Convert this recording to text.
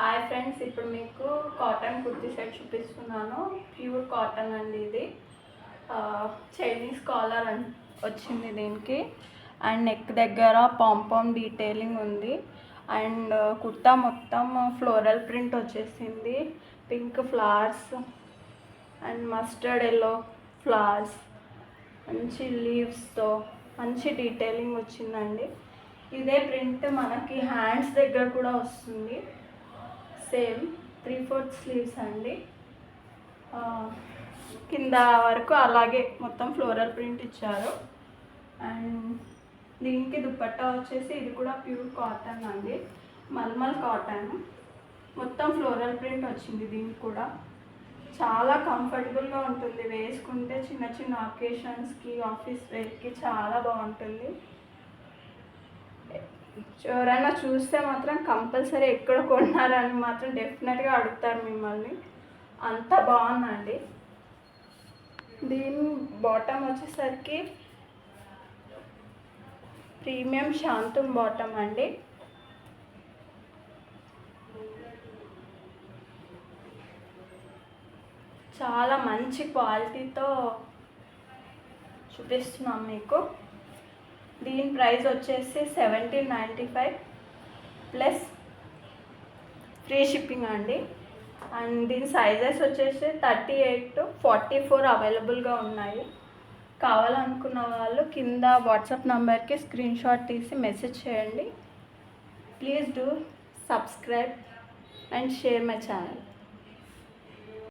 Hi friends, ఇప్పుడు మీకు cotton kurti set చూపిస్తున్నాను. ప్యూర్ కాటన్ అండి ఇది. చైనీస్ కాలర్ వచ్చింది దీనికి. అండ్ నెక్ దగ్గర పాంపామ్ డీటెయిలింగ్ ఉంది. అండ్ కుర్తా మొత్తం ఫ్లోరల్ ప్రింట్ వచ్చేసింది. Pink flowers and mustard yellow flowers, మంచి లీవ్స్తో మంచి డీటెయిలింగ్ వచ్చిందండి. ఇదే ప్రింట్ మనకి హ్యాండ్స్ దగ్గర కూడా వస్తుంది. సేమ్ 3/4 స్లీవ్స్ అండి. కింద వరకు అలాగే మొత్తం ఫ్లోరల్ ప్రింట్ ఇచ్చారు. అండ్ దీనికి దుపట్టా వచ్చేసి ఇది కూడా ప్యూర్ కాటన్ అండి, మల్మల్ కాటన్. మొత్తం ఫ్లోరల్ ప్రింట్ వచ్చింది. దీనికి కూడా చాలా కంఫర్టబుల్గా ఉంటుంది. వేసుకుంటే చిన్న చిన్న అకేషన్స్కి, ఆఫీస్ వేర్కి చాలా బాగుంటుంది. ఎవరైనా చూస్తే మాత్రం కంపల్సరీ ఎక్కడ కొన్నారని మాత్రం డెఫినెట్గా అడుగుతారు మిమ్మల్ని. అంత బాగుందండి. దీని బాటమ్ వచ్చేసరికి ప్రీమియం శాంతం బాటమ్ అండి. చాలా మంచి క్వాలిటీతో చూపిస్తున్నాం మీకు. దీని ప్రైస్ వచ్చేసి 1795 ప్లస్ ఫ్రీ షిప్పింగ్ అండి. అండ్ దీని సైజెస్ వచ్చేసి 38 to 44 అవైలబుల్గా ఉన్నాయి. కావాలనుకున్న వాళ్ళు కింద వాట్సాప్ నెంబర్కి స్క్రీన్ షాట్ తీసి మెసేజ్ చేయండి. Please do subscribe and share my channel.